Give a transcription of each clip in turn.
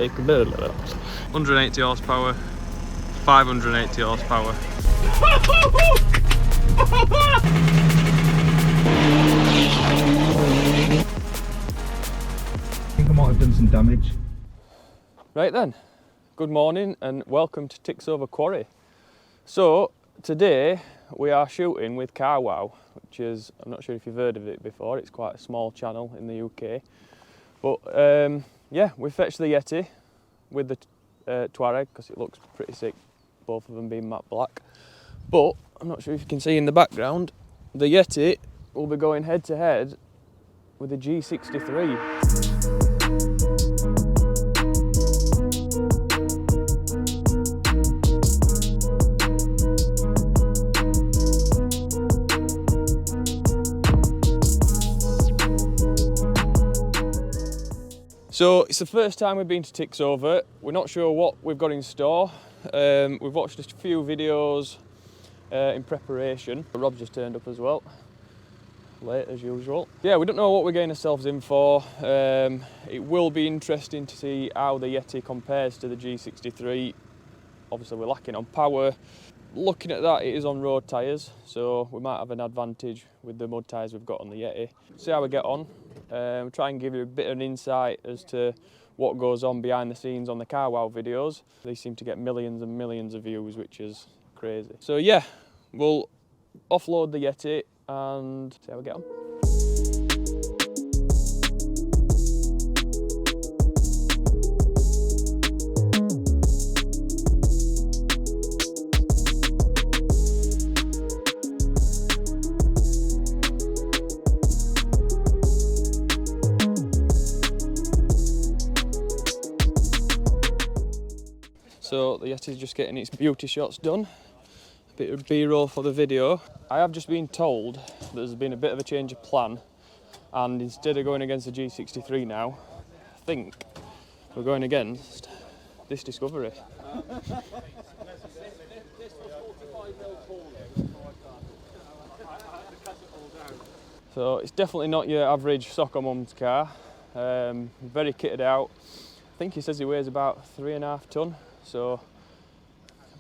180 horsepower, 580 horsepower. I think I might have done some damage. Right then, good morning and welcome to TIXOVER Quarry. So today we are shooting with CarWow, which is, I'm not sure if you've heard of it before, it's quite a small channel in the UK. But yeah, we fetched the Yeti with the Touareg because it looks pretty sick, both of them being matte black. But I'm not sure if you can see in the background, the Yeti will be going head to head with the G63. So it's the first time we've been to TIXOVER. We're not sure what we've got in store. We've watched a few videos in preparation. Rob's just turned up as well, late as usual. Yeah, we don't know what we're getting ourselves in for. It will be interesting to see how the Yeti compares to the G63. Obviously we're lacking on power. Looking at that, it is on road tyres, so we might have an advantage with the mud tyres we've got on the Yeti. See how we get on. Try and give you a bit of an insight as to what goes on behind the scenes on the CarWow videos. They seem to get millions and millions of views, which is crazy. So yeah, we'll offload the Yeti and see how we get on. So the Yeti's just getting its beauty shots done. A bit of B-roll for the video. I have just been told that there's been a bit of a change of plan, and instead of going against the G63 now, I think we're going against this Discovery. So it's definitely not your average soccer mum's car. Very kitted out. I think he says he weighs about 3.5 tonne. So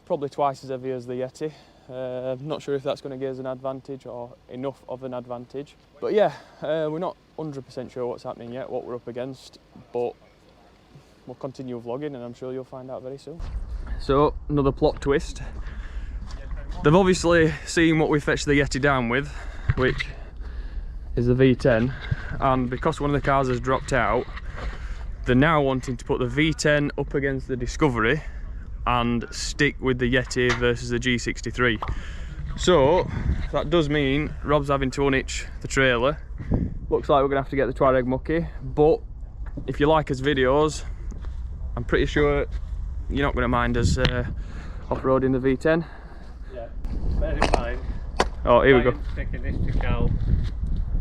probably twice as heavy as the Yeti. Not sure if that's going to give us an advantage or enough of an advantage. But yeah, we're not 100% sure what's happening yet, what we're up against, but we'll continue vlogging and I'm sure you'll find out very soon. So another plot twist. They've obviously seen what we fetched the Yeti down with, which is the V10, and because one of the cars has dropped out, they're now wanting to put the V10 up against the Discovery and stick with the Yeti versus the G63. So that does mean Rob's having to unhitch the trailer. Looks like we're gonna have to get the Touareg mucky, but if you like his videos, I'm pretty sure you're not gonna mind us off-roading the V10. Yeah, bear in mind. Oh, here we go. Taking this to Cal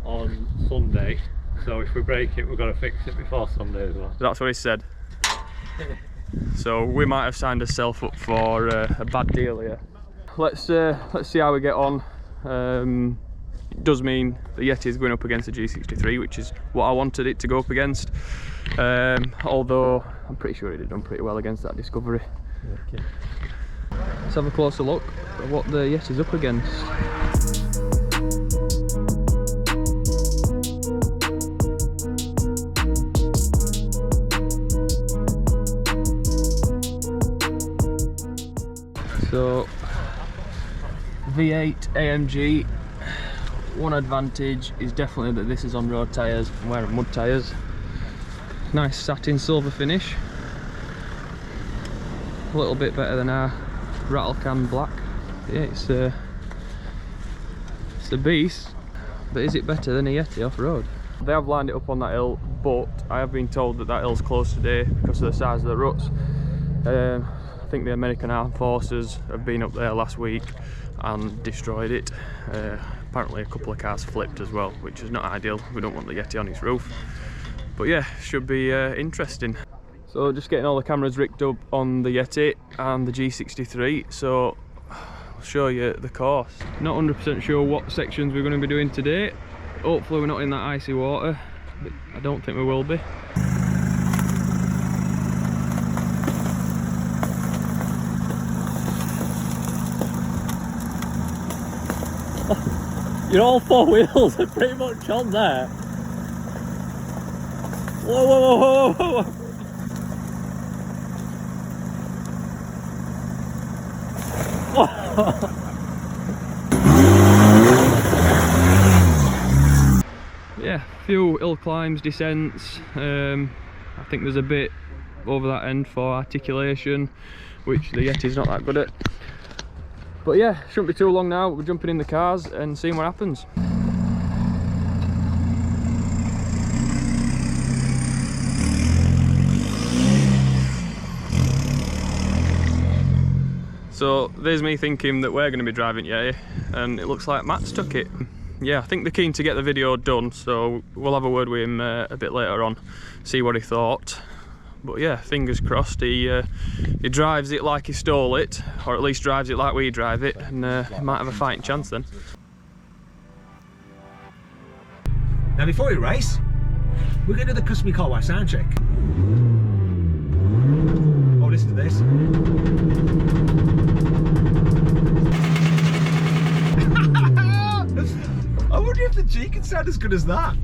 on Sunday. So if we break it, we've got to fix it before Sunday as well. That's what he said. So we might have signed ourselves up for a bad deal here. Let's see how we get on. It does mean the Yeti is going up against the G63, which is what I wanted it to go up against. Although I'm pretty sure it had done pretty well against that Discovery. Okay. Let's have a closer look at what the Yeti's up against. So V8 AMG, one advantage is definitely that this is on road tyres and wearing mud tyres. Nice satin silver finish, a little bit better than our rattle can black. Yeah, it's a beast, but is it better than a Yeti off road? They have lined it up on that hill, but I have been told that that hill's closed today because of the size of the ruts. I think the American Armed Forces have been up there last week and destroyed it. Apparently a couple of cars flipped as well, which is not ideal. We don't want the Yeti on its roof. But yeah, should be interesting. So just getting all the cameras rigged up on the Yeti and the G63, so I'll show you the course. Not 100% sure what sections we're going to be doing today. Hopefully we're not in that icy water, but I don't think we will be. You're all four wheels are pretty much on there. Whoa, whoa, whoa, whoa, whoa. Yeah, few hill climbs, descents. I think there's a bit over that end for articulation, which the Yeti's not that good at. But yeah, shouldn't be too long now. We're jumping in the cars and seeing what happens. So there's me thinking that we're going to be driving Yeti, and it looks like Matt's took it. Yeah, I think they're keen to get the video done, so we'll have a word with him a bit later on, see what he thought. But yeah, fingers crossed he drives it like he stole it, or at least drives it like we drive it, and he might have a fighting chance then. Now before we race, we're going to do the customary car wash sound check. Oh, listen to this. I wonder if the G can sound as good as that.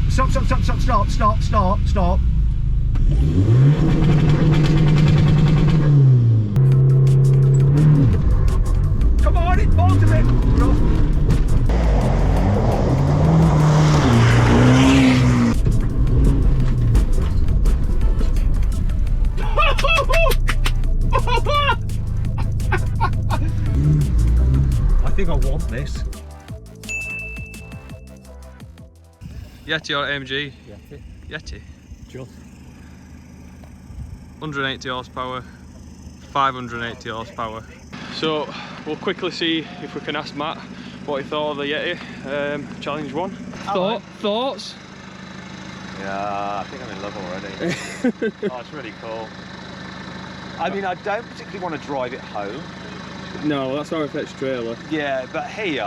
Stop, stop, stop, stop, stop, stop, stop, stop. Come on, it bolted a bit. I think I want this. Yeti or AMG? Yeti. Yeti. Just. 180 horsepower, 580 horsepower. So we'll quickly see if we can ask Matt what he thought of the Yeti Challenge 1. Thoughts? Yeah, I think I'm in love already. Oh, it's really cool. I mean, I don't particularly want to drive it home. No, that's our fetch trailer. Yeah, but here,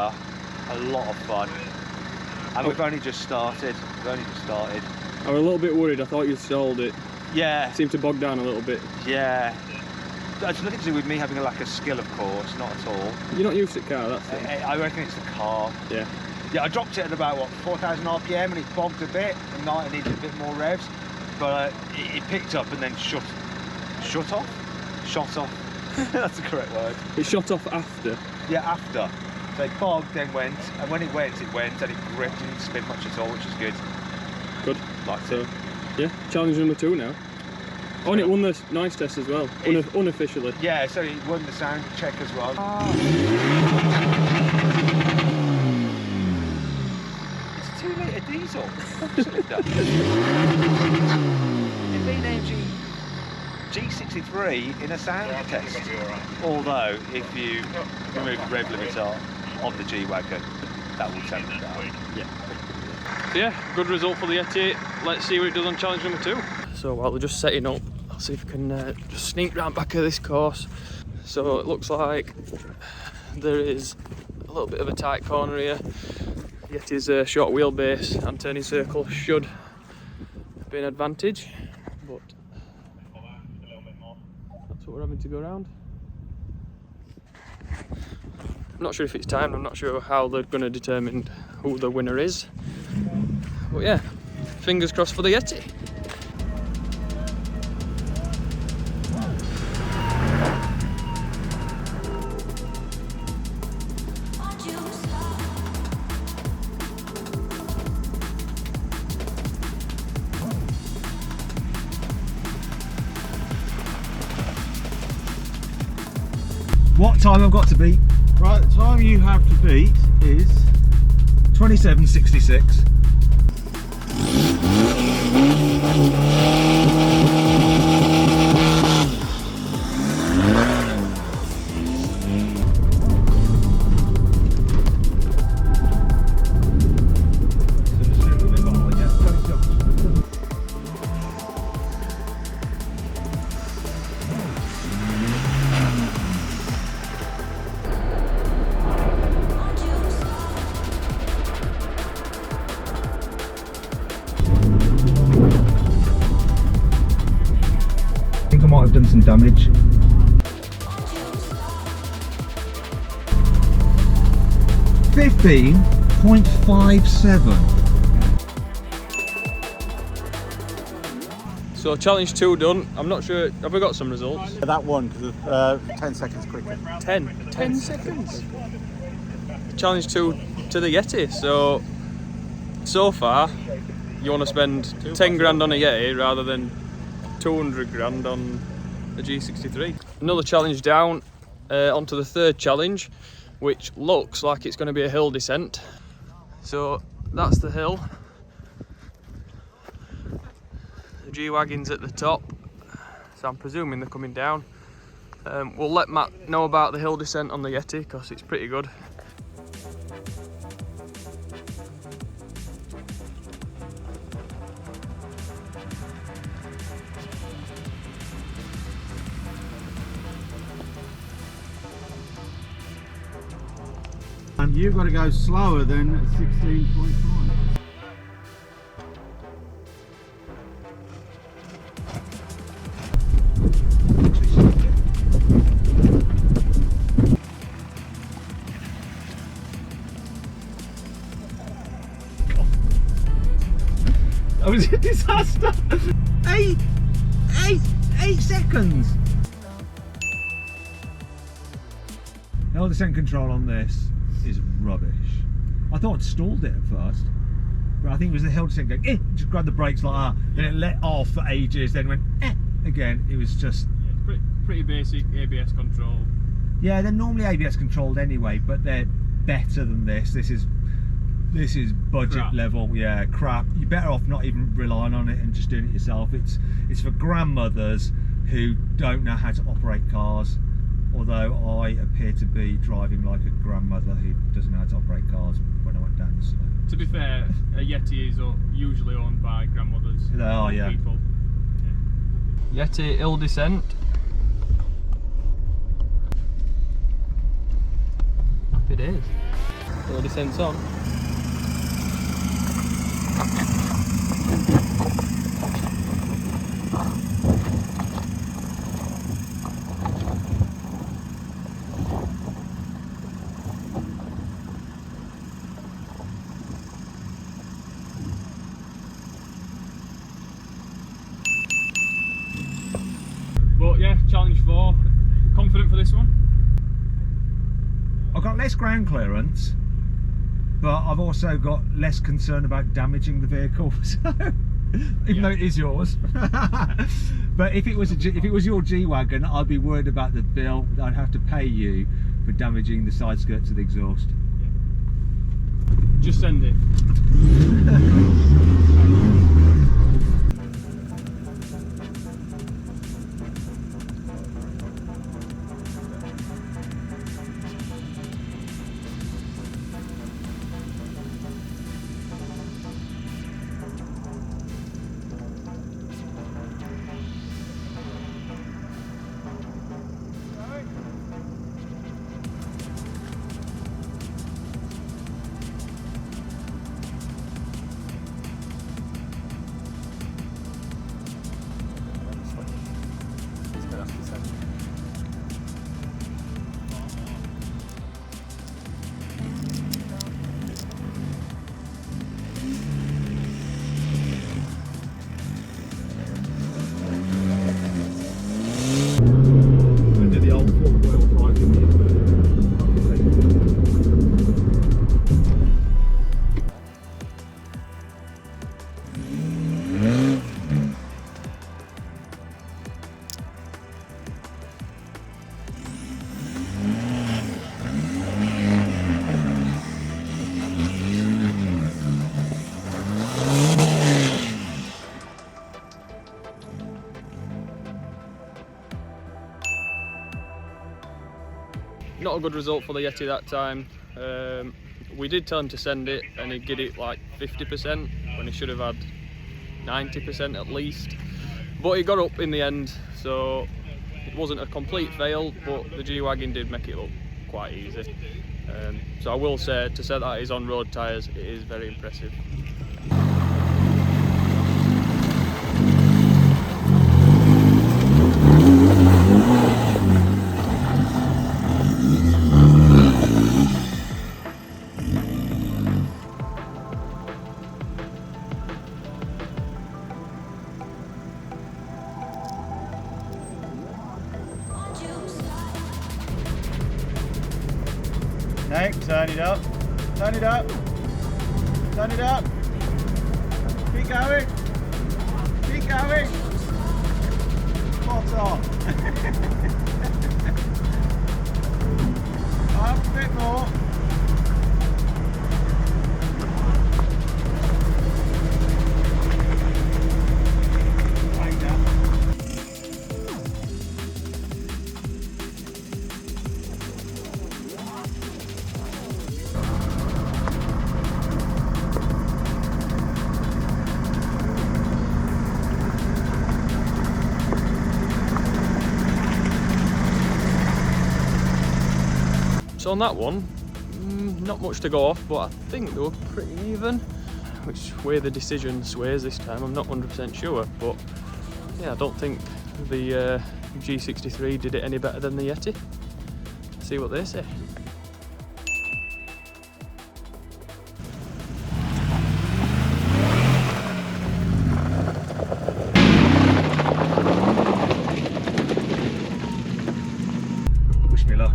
a lot of fun. And we've only just started. I was a little bit worried, I thought you'd stalled it. Yeah. It seemed to bog down a little bit. Yeah. It's nothing to do with me having a lack of skill, of course, not at all. You're not used to car, that's it. I reckon it's the car. Yeah. Yeah, I dropped it at about, what, 4,000 RPM and it bogged a bit, and now it needed a bit more revs. But it picked up and then shut off? Shot off. That's the correct word. It shot off after? Yeah, after. So it bogged, then went, and when it went, and it gripped and didn't spin much at all, which is good. Good. Liked So, it. yeah, challenge number 2 now. Oh, and it won the noise test as well, unofficially. Yeah, so it won the sound check as well. It's a 2-litre diesel. 4-cylinder. It being AMG G63 in a sound test. Although, if you remove the rev limiter of the G-Wagon, that will tone it down. Yeah, good result for the Yeti. Let's see what it does on challenge number 2. So while they're just setting up, I'll see if we can just sneak round back of this course. So it looks like there is a little bit of a tight corner here. Yeti's short wheelbase and turning circle should be an advantage, but that's what we're having to go around. I'm not sure if it's timed, I'm not sure how they're going to determine who the winner is. But yeah, fingers crossed for the Yeti. What time I've got to beat? Right, the time you have to beat is 27:66. 15.57. So challenge 2 done. I'm not sure, have we got some results? That one, because of 10 seconds quicker. 10 seconds. Challenge 2 to the Yeti. So far, you want to spend 10 grand on a Yeti rather than 200 grand on a G63. Another challenge down, onto the third challenge, which looks like it's going to be a hill descent. So that's the hill. The G-Wagon's at the top, so I'm presuming they're coming down. We'll let Matt know about the hill descent on the Yeti because it's pretty good. And you've got to go slower than 16.5. That was a disaster. 8 seconds. Hill descent control on this is rubbish. I thought I'd stalled it at first, but I think it was the hill descent going, just grabbed the brakes like that, then it let off for ages, then went, again. It was just... Yeah, it's pretty basic ABS control. Yeah, they're normally ABS controlled anyway, but they're better than this. This is budget crap. level, yeah, crap. You're better off not even relying on it and just doing it yourself. It's for grandmothers who don't know how to operate cars, although I appear to be driving like a grandmother who doesn't know how to operate cars when I went down the slope. To be fair, a Yeti is usually owned by grandmothers. They are, yeah. People. Yeah. Yeti hill descent. Happy days. Hill descent's on. But yeah, challenge 4. Confident for this one? I've got less ground clearance, but I've also got less concern about damaging the vehicle. So, even though it is yours, but if it was your G-Wagon, I'd be worried about the bill that I'd have to pay you for damaging the side skirts of the exhaust. Just send it. Not a good result for the Yeti that time. We did tell him to send it and he did it like 50% when he should have had 90% at least. But he got up in the end, so it wasn't a complete fail, but the G-Wagon did make it look quite easy. So I will say, to say that he's on road tyres, it is very impressive. No, turn it up. Turn it up. Turn it up. Keep going. Keep going. Spot on. Up a bit more. Like that. So on that one, not much to go off, but I think they were pretty even. Which way the decision sways this time, I'm not 100% sure, but yeah, I don't think the G63 did it any better than the Yeti. See what they say. Wish me luck.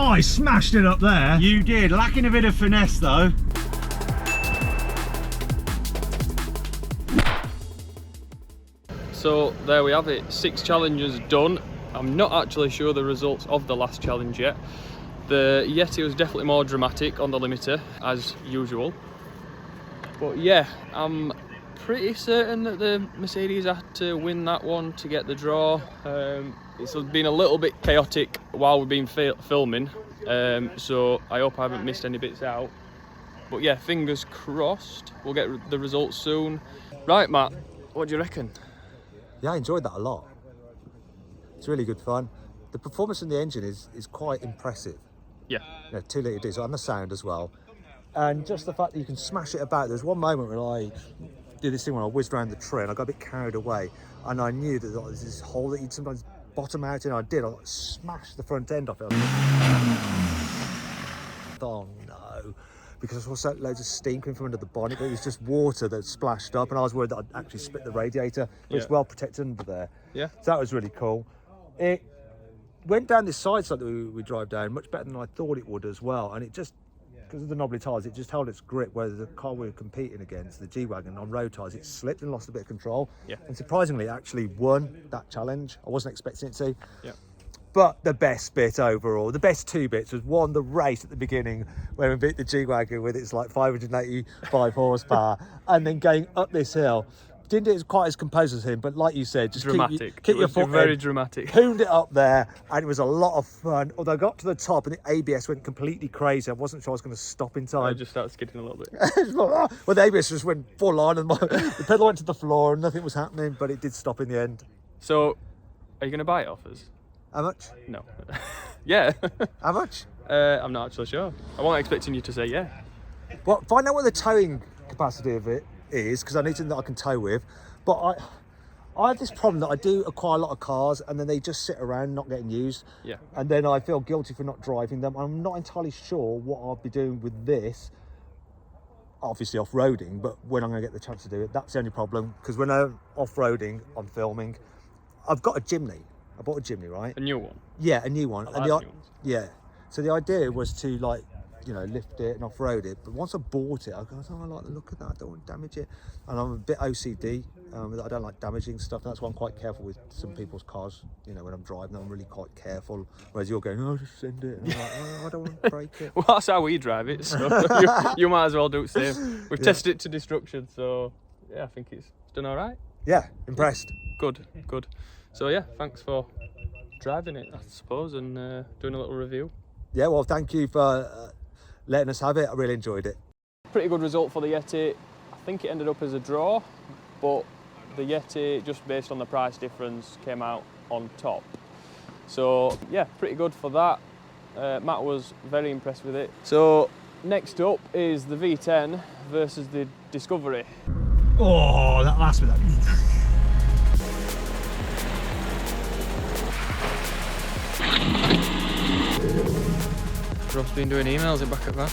I smashed it up there. You did, lacking a bit of finesse though. So there we have it, 6 challenges done. I'm not actually sure the results of the last challenge yet. The Yeti was definitely more dramatic on the limiter, as usual. But yeah, I'm pretty certain that the Mercedes had to win that one to get the draw. It's been a little bit chaotic while we've been filming, so I hope I haven't missed any bits out. But yeah, fingers crossed, we'll get the results soon. Right, Matt, what do you reckon? Yeah, I enjoyed that a lot. It's really good fun. The performance in the engine is quite impressive. Yeah. You know, 2 litre diesel and the sound as well. And just the fact that you can smash it about. There's one moment when I did this thing when I whizzed around the tree and I got a bit carried away, and I knew that there was this hole that you'd sometimes bottom out in. I did. I smashed the front end off it. Oh no. Because I saw loads of steam coming from under the bonnet, but it was just water that splashed up, and I was worried that I'd actually split the radiator, but it's well protected under there. Yeah. So that was really cool. It went down this side slope that we drive down much better than I thought it would as well, and it just, because of the knobbly tyres, it just held its grip, whereas the car we were competing against, the G-Wagon, on road tyres, it slipped and lost a bit of control. Yeah. And surprisingly, it actually won that challenge. I wasn't expecting it to. Yeah. But the best bit overall, the best 2 bits, was one, the race at the beginning where we beat the G-Wagon with its like 585 horsepower, and then going up this hill. Didn't do it quite as composed as him, but like you said, just dramatic. keep your foot very in, dramatic. Hooned it up there, and it was a lot of fun. Although I got to the top and the ABS went completely crazy. I wasn't sure I was going to stop in time. I just started skidding a little bit. Well, the ABS just went full on, and the pedal went to the floor, and nothing was happening, but it did stop in the end. So, are you going to buy it off us? How much? No. Yeah. How much? I'm not actually sure. I wasn't expecting you to say yeah. Well, find out what the towing capacity of it is, because I need something that I can tow with. But I have this problem that I do acquire a lot of cars and then they just sit around not getting used. Yeah. And then I feel guilty for not driving them. I'm not entirely sure what I'll be doing with this. Obviously off-roading, but when I'm going to get the chance to do it, that's the only problem. Because when I'm off-roading, I'm filming. I've got a Jimny. I bought a Jimny, right? A new one. Yeah, a new one. I like new ones. Yeah. So the idea was to, like, you know, lift it and off-road it. But once I bought it, I go, oh, I like the look of that. I don't want to damage it. And I'm a bit OCD. I don't like damaging stuff. That's why I'm quite careful with some people's cars. You know, when I'm driving, I'm really quite careful. Whereas you're going, oh, just send it. And I'm like, oh, I don't want to break it. Well, that's how we drive it, so you might as well do it same. We've tested it to destruction, so yeah, I think it's done all right. Yeah, impressed. Good, good. So yeah, thanks for driving it, I suppose, and doing a little review. Yeah, well, thank you for letting us have it. I really enjoyed it. Pretty good result for the Yeti. I think it ended up as a draw, but the Yeti, just based on the price difference, came out on top. So yeah, pretty good for that. Matt was very impressed with it. So Next up is the V10 versus the Discovery. Oh, that last bit. Rob's been doing emails in back at that.